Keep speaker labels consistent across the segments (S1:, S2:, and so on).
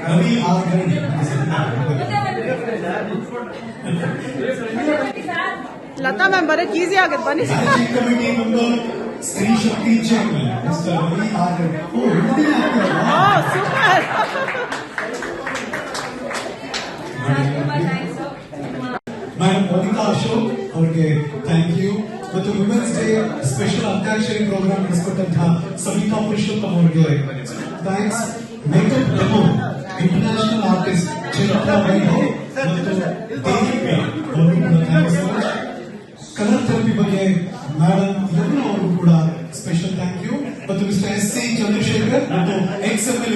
S1: Ravi
S2: Lata ma'am ಬರೋಕ್ easy ಆಗತ್ತೆ ಬನ್ನಿ.
S1: Committee member Stree Shakti chairman mister Ravi
S2: super.
S1: Madam Monika Ashok ಅವರಿಗೆ ಥ್ಯಾಂಕ್ ಯು. ಮತ್ತು women's day special antakshari programme ನಡೆಸಿಕೊಟ್ಟಂತಹ ಸವಿತಾ ಪುರುಷೋತ್ತಮ್ ಅವರಿಗೆ thanks. Makeup demo international artist Chaitra Vaibhav ಮತ್ತು ದೇವಿ ಅವರಿಗೂ ಕೂಡ ಥ್ಯಾಂಕ್ಸ್. ಕಲರ್ ಥೆರಪಿ ಬಗ್ಗೆ ಮೇಡಮ್ ಯಮುನಾ ಅವರಿಗೂ ಕೂಡ ಸ್ಪೆಷಲ್ ಥ್ಯಾಂಕ್ ಯು. ಮತ್ತು ಮಿಸ್ಟರ್ ಎಸ್ ಸಿ ಚಂದ್ರಶೇಖರ್ ಮತ್ತು XML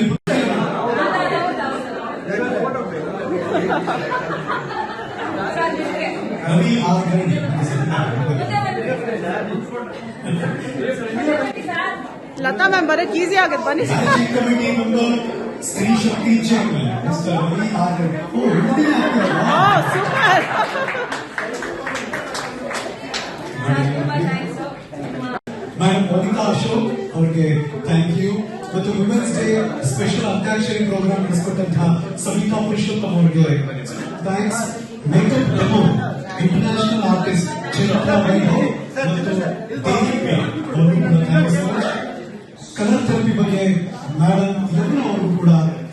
S1: रवि
S2: ಲತಾ ಮ್ಯಾಮ್ ಬರೋಕ್ ಈಸಿ ಆಗತ್ತೆ ಬನ್ನಿ.
S1: Committee member Stree Shakti chairman mister Ravi
S2: super.
S1: Madam Monika Ashok ಅವರಿಗೆ ಥ್ಯಾಂಕ್ ಯು. ಮತ್ತು women's day special antakshari programme ನಡೆಸಿಕೊಟ್ಟಂತಹ ಸವಿತಾ ಪುರುಷೋತ್ತಮ್ ಅವರಿಗೆ thanks. Makeup demo international artist Chaitra Vaibhav ಮತ್ತು ದೇವಿ ಅವರಿಗೂ ಕೂಡ ಥ್ಯಾಂಕ್ಸ್. ಕಲರ್ ಥೆರಪಿ ಬಗ್ಗೆ ಮೇಡಮ್ ಯಮುನಾ ಅವರಿಗೂ ಕೂಡ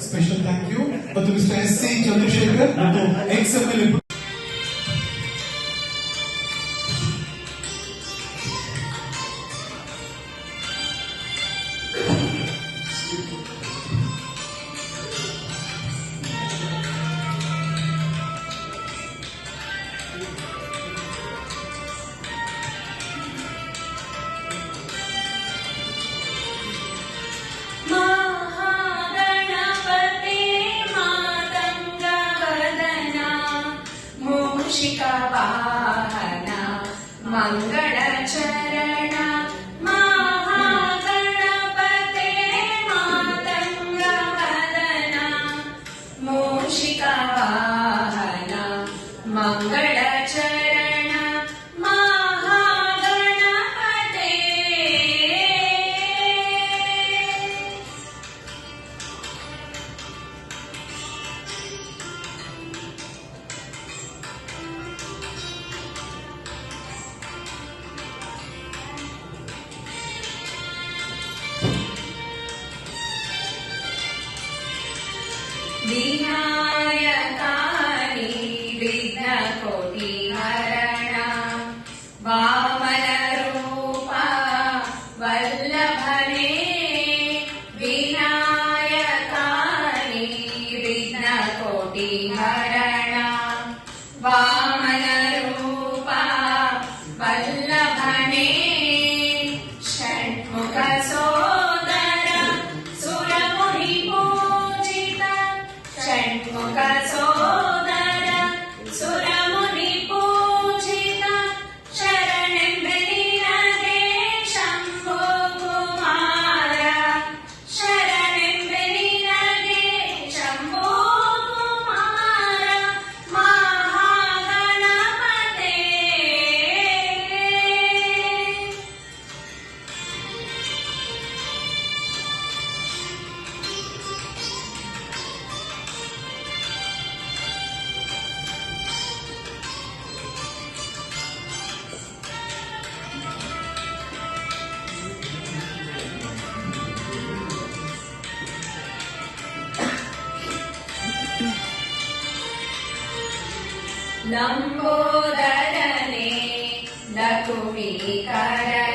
S1: ಸ್ಪೆಷಲ್ ಥ್ಯಾಂಕ್ ಯು. ಮತ್ತು ಮಿಸ್ಟರ್ ಎಸ್ ಸಿ ಚಂದ್ರಶೇಖರ್ ಮತ್ತು XML
S3: वाहन मंगल चरण महागणपते मातंग वदन मूषिका वाहन मंगल चरण महागणपते. विनायकानि विघ्नकोटि हरण वामन रूपा वल्लभने विनायकानि विघ्नकोटि हरण वामन रूपा वल्लभने षण्मुख सोदर सुरमुनि पूजित षण्मुख सोदर सुरमुनि पूजित शरणेंबेनिनगे शंभो कुमार शरणेंबेनिनगे शंभो कुमार महागणपते. लंबोदरने लकुमीकरण